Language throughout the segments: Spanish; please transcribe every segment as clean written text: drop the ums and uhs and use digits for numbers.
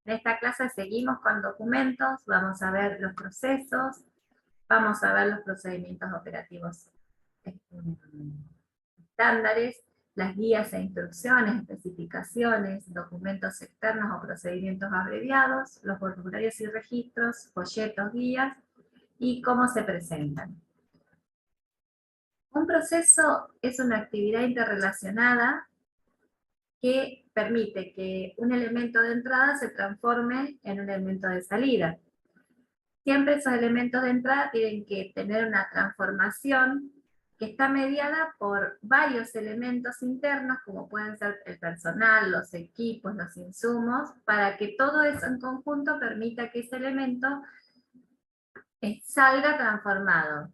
En esta clase seguimos con documentos, vamos a ver los procesos, vamos a ver los procedimientos operativos estándares, las guías e instrucciones, especificaciones, documentos externos o procedimientos abreviados, los formularios y registros, folletos, guías, y cómo se presentan. Un proceso es una actividad interrelacionada que permite que un elemento de entrada se transforme en un elemento de salida. Siempre esos elementos de entrada tienen que tener una transformación que está mediada por varios elementos internos, como pueden ser el personal, los equipos, los insumos, para que todo eso en conjunto permita que ese elemento salga transformado.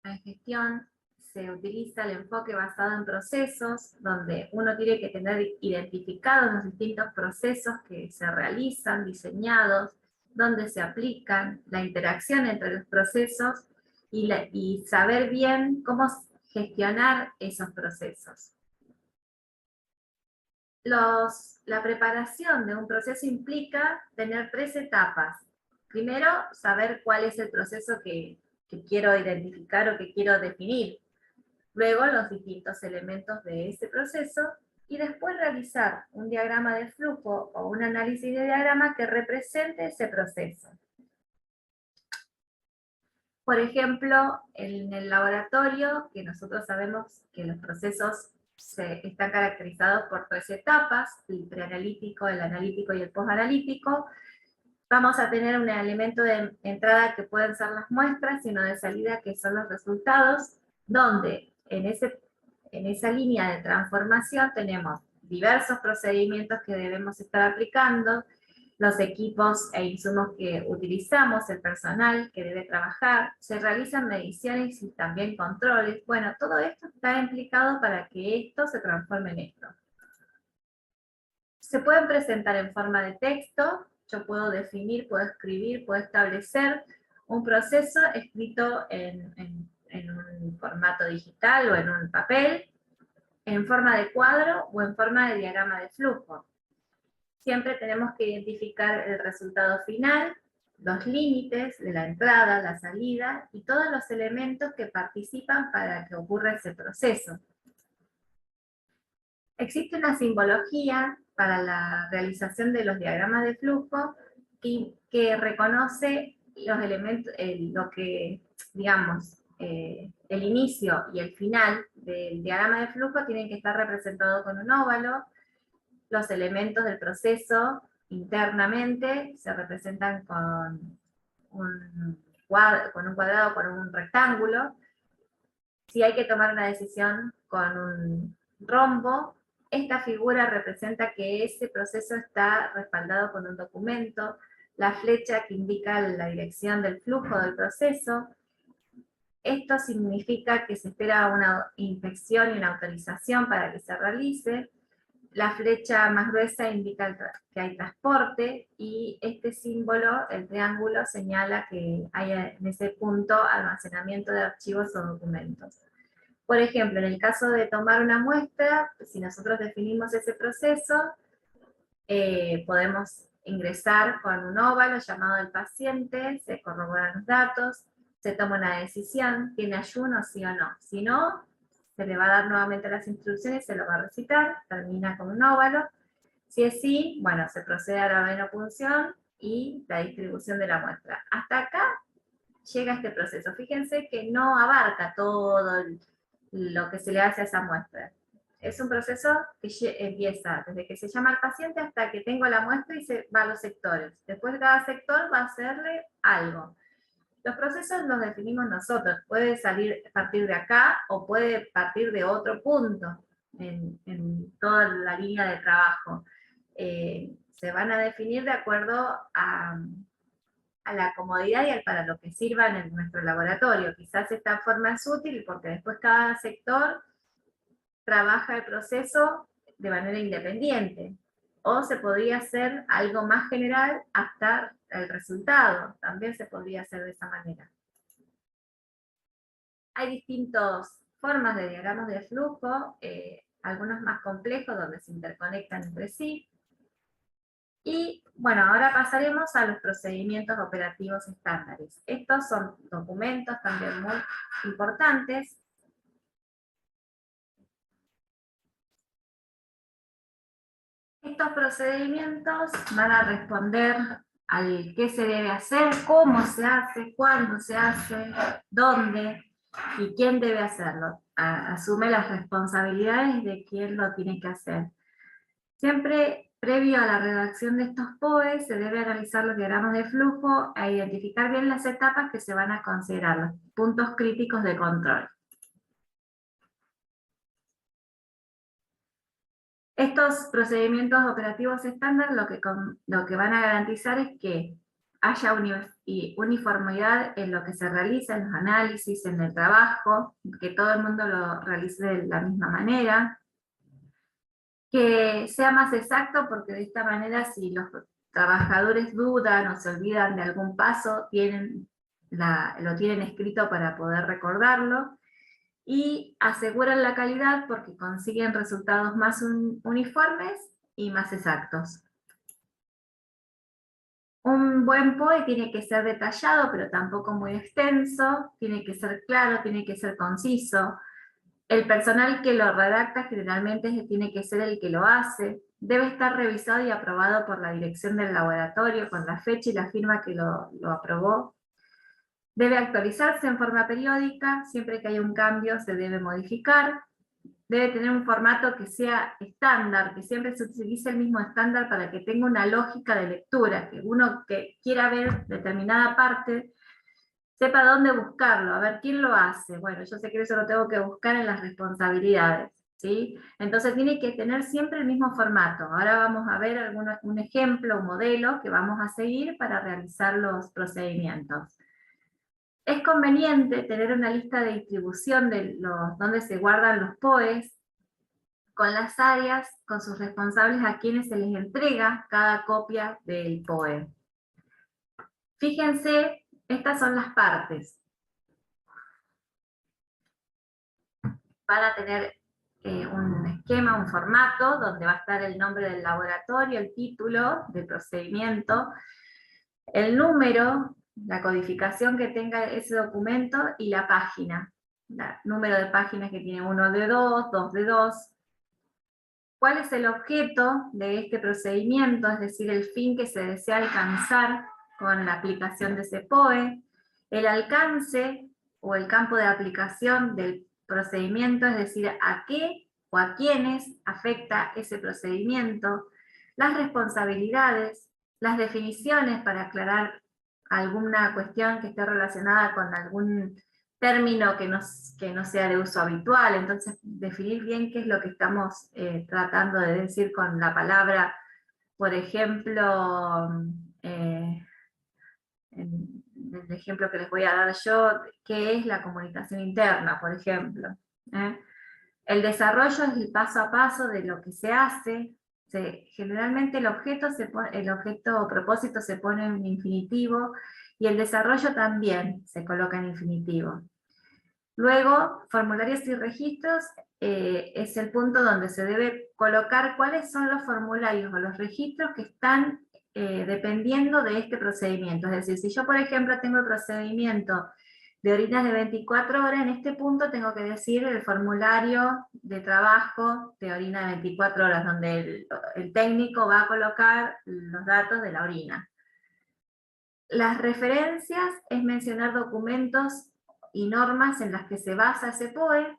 En gestión se utiliza el enfoque basado en procesos, donde uno tiene que tener identificados los distintos procesos que se realizan, diseñados, donde se aplican, la interacción entre los procesos y saber bien cómo gestionar esos procesos. La preparación de un proceso implica tener 3 etapas. Primero, saber cuál es el proceso que quiero identificar o que quiero definir. Luego, los distintos elementos de ese proceso, y después realizar un diagrama de flujo o un análisis de diagrama que represente ese proceso. Por ejemplo, en el laboratorio, que nosotros sabemos que los procesos están caracterizados por 3 etapas, el preanalítico, el analítico y el postanalítico. Vamos a tener un elemento de entrada que pueden ser las muestras y uno de salida que son los resultados, donde en esa línea de transformación tenemos diversos procedimientos que debemos estar aplicando, los equipos e insumos que utilizamos, el personal que debe trabajar, se realizan mediciones y también controles. Bueno, todo esto está implicado para que esto se transforme en esto. Se pueden presentar en forma de texto, yo puedo definir, puedo escribir, puedo establecer un proceso escrito en un formato digital o en un papel, en forma de cuadro o en forma de diagrama de flujo. Siempre tenemos que identificar el resultado final, los límites de la entrada, la salida y todos los elementos que participan para que ocurra ese proceso. Existe una simbología para la realización de los diagramas de flujo que reconoce los elementos, lo que, digamos, el inicio y el final del diagrama de flujo tienen que estar representados con un óvalo. Los elementos del proceso internamente se representan con un cuadrado, con un rectángulo. Si hay que tomar una decisión con un rombo, esta figura representa que ese proceso está respaldado con un documento, la flecha que indica la dirección del flujo del proceso. Esto significa que se espera una inspección y una autorización para que se realice. La flecha más gruesa indica que hay transporte, y este símbolo, el triángulo, señala que hay en ese punto almacenamiento de archivos o documentos. Por ejemplo, en el caso de tomar una muestra, si nosotros definimos ese proceso, podemos ingresar con un óvalo llamado al paciente, se corroboran los datos, se toma una decisión, tiene ayuno sí o no. Si no, se le va a dar nuevamente las instrucciones, se lo va a recitar, termina con un óvalo. Si es sí, bueno, se procede a la venopunción y la distribución de la muestra. Hasta acá llega este proceso. Fíjense que no abarca todo lo que se le hace a esa muestra. Es un proceso que empieza desde que se llama al paciente hasta que tengo la muestra y se va a los sectores. Después cada sector va a hacerle algo. Los procesos los definimos nosotros. Puede salir a partir de acá o puede partir de otro punto en toda la línea de trabajo. Se van a definir de acuerdo a la comodidad y para lo que sirvan en nuestro laboratorio. Quizás esta forma es útil porque después cada sector trabaja el proceso de manera independiente. O se podría hacer algo más general hasta el resultado. También se podría hacer de esa manera. Hay distintas formas de diagramas de flujo, algunos más complejos donde se interconectan entre sí. Y Bueno, ahora pasaremos a los procedimientos operativos estándares. Estos son documentos también muy importantes. Estos procedimientos van a responder al qué se debe hacer, cómo se hace, cuándo se hace, dónde y quién debe hacerlo. Asume las responsabilidades de quién lo tiene que hacer. Siempre, previo a la redacción de estos POE, se debe analizar los diagramas de flujo e identificar bien las etapas que se van a considerar, los puntos críticos de control. Estos procedimientos operativos estándar lo que van a garantizar es que haya uniformidad en lo que se realiza, en los análisis, en el trabajo, que todo el mundo lo realice de la misma manera, que sea más exacto, porque de esta manera si los trabajadores dudan o se olvidan de algún paso, lo tienen escrito para poder recordarlo, y aseguran la calidad porque consiguen resultados más uniformes y más exactos. Un buen POE tiene que ser detallado, pero tampoco muy extenso, tiene que ser claro, tiene que ser conciso. El personal que lo redacta generalmente tiene que ser el que lo hace. Debe estar revisado y aprobado por la dirección del laboratorio con la fecha y la firma que lo aprobó. Debe actualizarse en forma periódica, siempre que haya un cambio se debe modificar. Debe tener un formato que sea estándar, que siempre se utilice el mismo estándar para que tenga una lógica de lectura, que uno que quiera ver determinada parte sepa dónde buscarlo, a ver quién lo hace. Bueno, yo sé que eso lo tengo que buscar en las responsabilidades, ¿sí? Entonces tiene que tener siempre el mismo formato. Ahora vamos a ver un ejemplo, un modelo que vamos a seguir para realizar los procedimientos. Es conveniente tener una lista de distribución de donde se guardan los POEs, con las áreas, con sus responsables a quienes se les entrega cada copia del POE. Fíjense, estas son las partes. Van a tener un esquema, un formato, donde va a estar el nombre del laboratorio, el título del procedimiento, el número, la codificación que tenga ese documento y la página. El número de páginas que tiene 1 de 2, 2 de 2. ¿Cuál es el objeto de este procedimiento? Es decir, el fin que se desea alcanzar con la aplicación de ese POE. El alcance o el campo de aplicación del procedimiento, es decir, a qué o a quiénes afecta ese procedimiento. Las responsabilidades, las definiciones para aclarar alguna cuestión que esté relacionada con algún término que no sea de uso habitual. Entonces definir bien qué es lo que estamos tratando de decir con la palabra, por ejemplo, en el ejemplo que les voy a dar yo, qué es la comunicación interna, por ejemplo. El desarrollo es el paso a paso de lo que se hace. Generalmente el objeto o propósito se pone en infinitivo, y el desarrollo también se coloca en infinitivo. Luego, formularios y registros es el punto donde se debe colocar cuáles son los formularios o los registros que están dependiendo de este procedimiento. Es decir, si yo, por ejemplo, tengo el procedimiento de orinas de 24 horas, en este punto tengo que decir el formulario de trabajo de orina de 24 horas, donde el técnico va a colocar los datos de la orina. Las referencias es mencionar documentos y normas en las que se basa ese POE,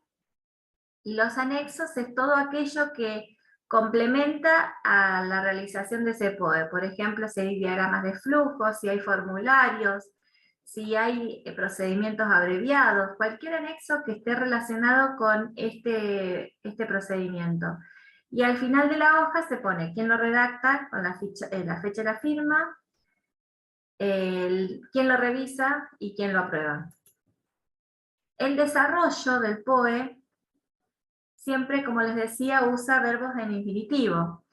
y los anexos es todo aquello que complementa a la realización de ese POE. Por ejemplo, si hay diagramas de flujo, si hay formularios, si hay procedimientos abreviados, cualquier anexo que esté relacionado con este procedimiento. Y al final de la hoja se pone quién lo redacta, con la fecha y la firma, quién lo revisa y quién lo aprueba. El desarrollo del POE siempre, como les decía, usa verbos en infinitivo.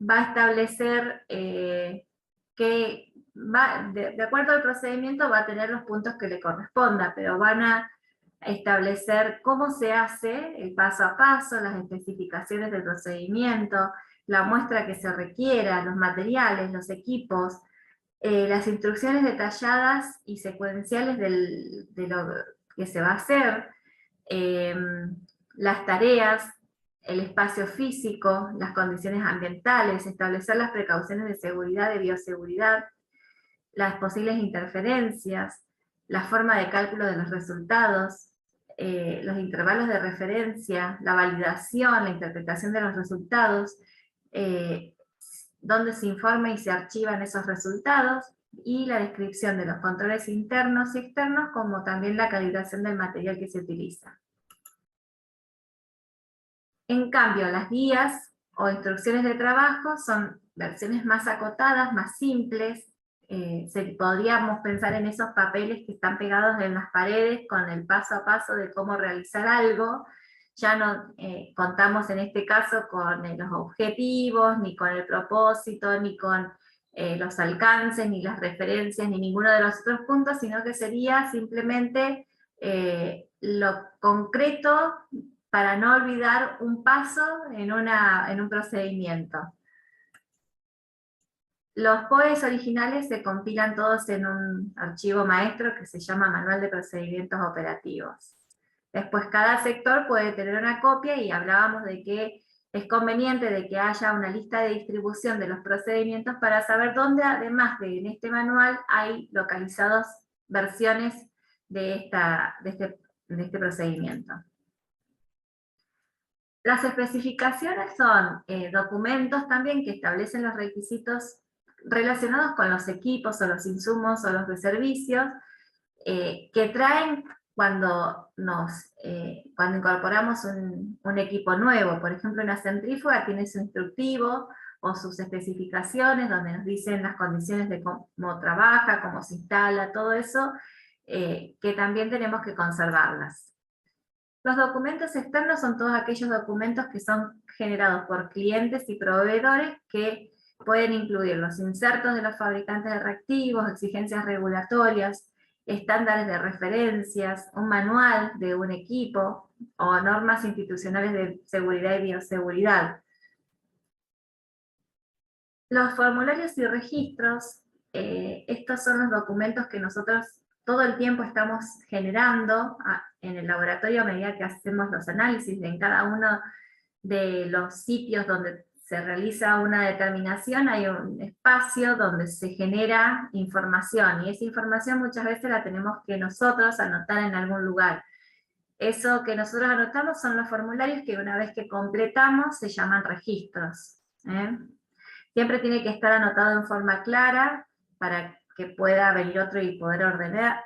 Va a establecer que, de acuerdo al procedimiento, va a tener los puntos que le corresponda, pero van a establecer cómo se hace, el paso a paso, las especificaciones del procedimiento, la muestra que se requiera, los materiales, los equipos, las instrucciones detalladas y secuenciales de lo que se va a hacer, las tareas, el espacio físico, las condiciones ambientales, establecer las precauciones de seguridad, de bioseguridad, las posibles interferencias, la forma de cálculo de los resultados, los intervalos de referencia, la validación, la interpretación de los resultados, dónde se informa y se archivan esos resultados, y la descripción de los controles internos y externos, como también la calibración del material que se utiliza. En cambio, las guías o instrucciones de trabajo son versiones más acotadas, más simples. Podríamos pensar en esos papeles que están pegados en las paredes con el paso a paso de cómo realizar algo. Ya no contamos en este caso con los objetivos, ni con el propósito, ni con los alcances, ni las referencias, ni ninguno de los otros puntos, sino que sería simplemente lo concreto para no olvidar un paso en un procedimiento. Los POEs originales se compilan todos en un archivo maestro que se llama Manual de Procedimientos Operativos. Después cada sector puede tener una copia, y hablábamos de que es conveniente de que haya una lista de distribución de los procedimientos para saber dónde, además de en este manual, hay localizados versiones de este procedimiento. Las especificaciones son documentos también que establecen los requisitos relacionados con los equipos o los insumos o los de servicios que traen cuando incorporamos un equipo nuevo. Por ejemplo, una centrífuga tiene su instructivo o sus especificaciones donde nos dicen las condiciones de cómo trabaja, cómo se instala, todo eso, que también tenemos que conservarlas. Los documentos externos son todos aquellos documentos que son generados por clientes y proveedores, que pueden incluir los insertos de los fabricantes de reactivos, exigencias regulatorias, estándares de referencias, un manual de un equipo, o normas institucionales de seguridad y bioseguridad. Los formularios y registros, estos son los documentos que nosotros todo el tiempo estamos generando en el laboratorio a medida que hacemos los análisis en cada uno de los sitios donde se realiza una determinación. Hay un espacio donde se genera información, y esa información muchas veces la tenemos que nosotros anotar en algún lugar. Eso que nosotros anotamos son los formularios que una vez que completamos se llaman registros. Siempre tiene que estar anotado en forma clara para que pueda venir otro y poder ordenar,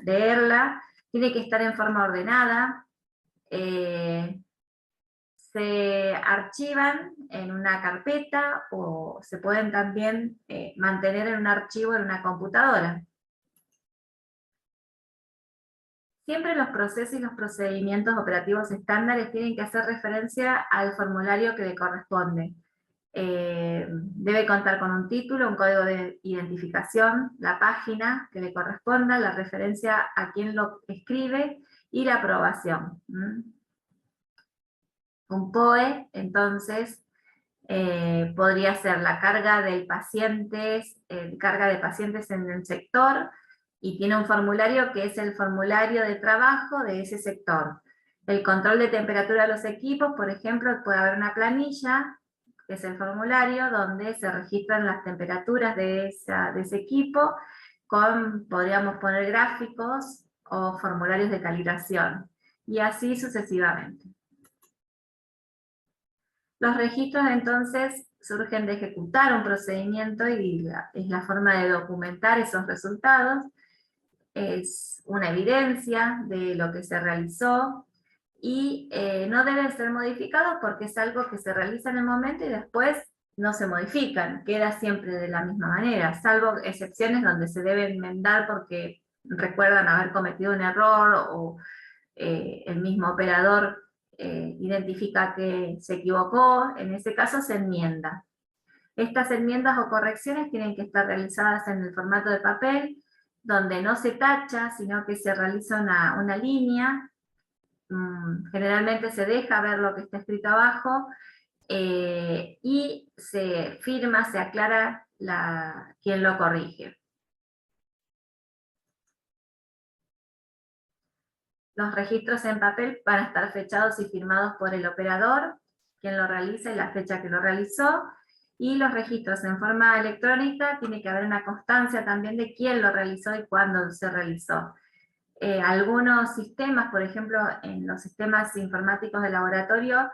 leerla. Tiene que estar en forma ordenada. Se archivan en una carpeta, o se pueden también mantener en un archivo en una computadora. Siempre los procesos y los procedimientos operativos estándares tienen que hacer referencia al formulario que le corresponde. Debe contar con un título, un código de identificación, la página que le corresponda, la referencia a quien lo escribe y la aprobación. Un POE, entonces, podría ser la carga de pacientes en el sector, y tiene un formulario que es el formulario de trabajo de ese sector. El control de temperatura de los equipos, por ejemplo, puede haber una planilla, que es el formulario, donde se registran las temperaturas de ese equipo, podríamos poner gráficos o formularios de calibración, y así sucesivamente. Los registros entonces surgen de ejecutar un procedimiento, y es la forma de documentar esos resultados, es una evidencia de lo que se realizó, y no deben ser modificados porque es algo que se realiza en el momento y después no se modifican, queda siempre de la misma manera, salvo excepciones donde se debe enmendar porque recuerdan haber cometido un error, o el mismo operador identifica que se equivocó. En ese caso se enmienda. Estas enmiendas o correcciones tienen que estar realizadas en el formato de papel, donde no se tacha, sino que se realiza una línea. Generalmente se deja ver lo que está escrito abajo, y se firma, se aclara quién lo corrige. Los registros en papel van a estar fechados y firmados por el operador, quien lo realiza y la fecha que lo realizó, y los registros en forma electrónica tiene que haber una constancia también de quién lo realizó y cuándo se realizó. Algunos sistemas, por ejemplo, en los sistemas informáticos de laboratorio,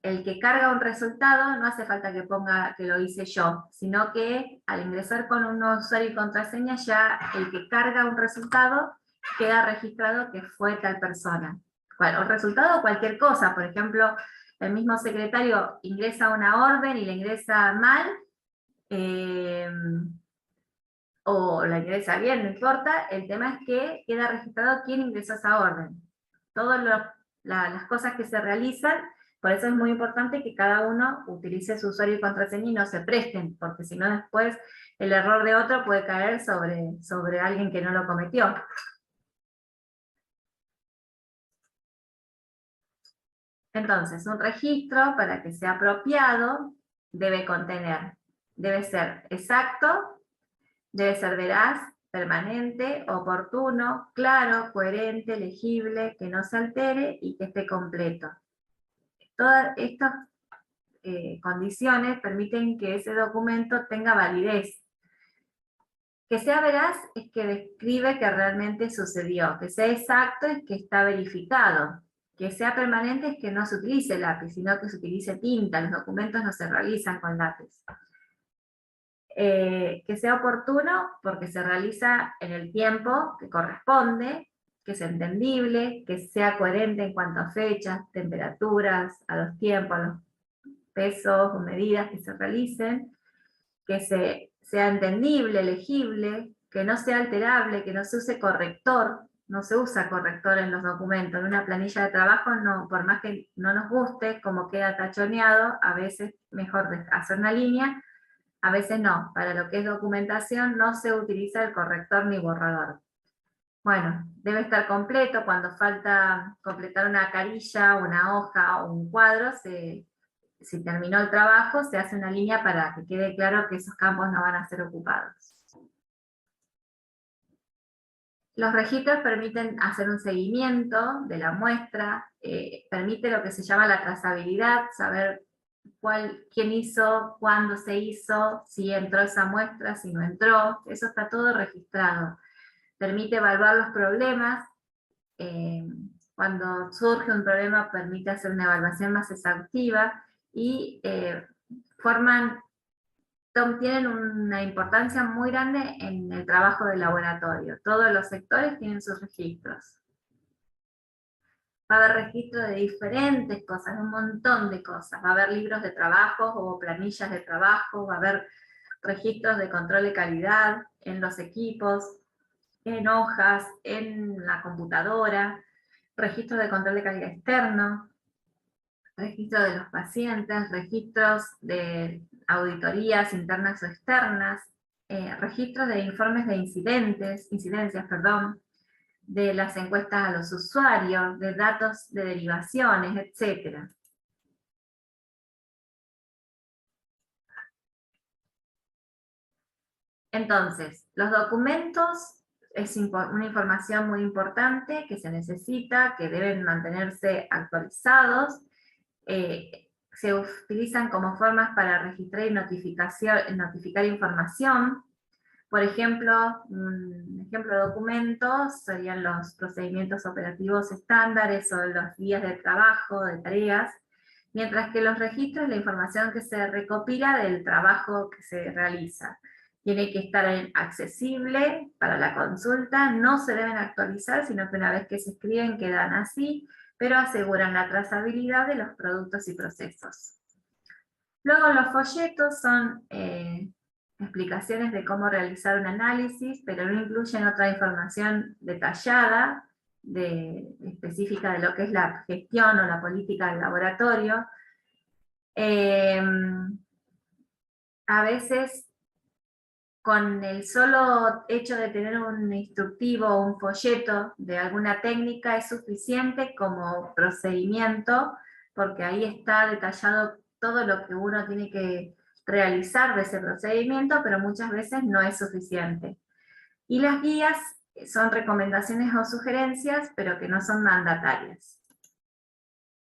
el que carga un resultado no hace falta que ponga que lo hice yo, sino que al ingresar con un nuevo usuario y contraseña, ya el que carga un resultado queda registrado que fue tal persona. Bueno, el resultado cualquier cosa, por ejemplo, el mismo secretario ingresa una orden y la ingresa mal, o la ingresa bien, no importa, el tema es que queda registrado quién ingresó esa orden. Todas las cosas que se realizan, por eso es muy importante que cada uno utilice su usuario y contraseña y no se presten, porque si no después el error de otro puede caer sobre alguien que no lo cometió. Entonces, un registro, para que sea apropiado, debe ser exacto, debe ser veraz, permanente, oportuno, claro, coherente, legible, que no se altere y que esté completo. Todas estas condiciones permiten que ese documento tenga validez. Que sea veraz es que describe que realmente sucedió, que sea exacto es que está verificado, que sea permanente es que no se utilice lápiz, sino que se utilice tinta, los documentos no se realizan con lápiz. Que sea oportuno porque se realiza en el tiempo que corresponde, que sea entendible, que sea coherente en cuanto a fechas, temperaturas, a los tiempos, a los pesos o medidas que se realicen, que sea entendible, legible, que no sea alterable, que no se use corrector, no se usa corrector en los documentos. En una planilla de trabajo, no, por más que no nos guste como queda tachoneado, a veces mejor hacer una línea, a veces no. Para lo que es documentación no se utiliza el corrector ni borrador. Bueno, debe estar completo. Cuando falta completar una carilla, una hoja o un cuadro, si terminó el trabajo, se hace una línea para que quede claro que esos campos no van a ser ocupados. Los registros permiten hacer un seguimiento de la muestra, permite lo que se llama la trazabilidad, saber quién hizo, cuándo se hizo, si entró esa muestra, si no entró, eso está todo registrado. Permite evaluar los problemas, cuando surge un problema permite hacer una evaluación más exhaustiva y tienen una importancia muy grande en el trabajo de laboratorio. Todos los sectores tienen sus registros. Va a haber registros de diferentes cosas, un montón de cosas. Va a haber libros de trabajo o planillas de trabajo, va a haber registros de control de calidad en los equipos, en hojas, en la computadora, registros de control de calidad externo, registros de los pacientes, registros de auditorías internas o externas, registros de informes de incidencias, de las encuestas a los usuarios, de datos de derivaciones, etc. Entonces, los documentos es una información muy importante que se necesita, que deben mantenerse actualizados, se utilizan como formas para registrar y notificar información. Por ejemplo, un ejemplo de documentos serían los procedimientos operativos estándares o los días de trabajo, de tareas, mientras que los registros, la información que se recopila del trabajo que se realiza. Tiene que estar accesible para la consulta, no se deben actualizar, sino que una vez que se escriben quedan así, pero aseguran la trazabilidad de los productos y procesos. Luego los folletos son explicaciones de cómo realizar un análisis, pero no incluyen otra información detallada, específica de lo que es la gestión o la política del laboratorio. A veces, con el solo hecho de tener un instructivo o un folleto de alguna técnica es suficiente como procedimiento, porque ahí está detallado todo lo que uno tiene que realizar de ese procedimiento, pero muchas veces no es suficiente. Y las guías son recomendaciones o sugerencias, pero que no son mandatarias.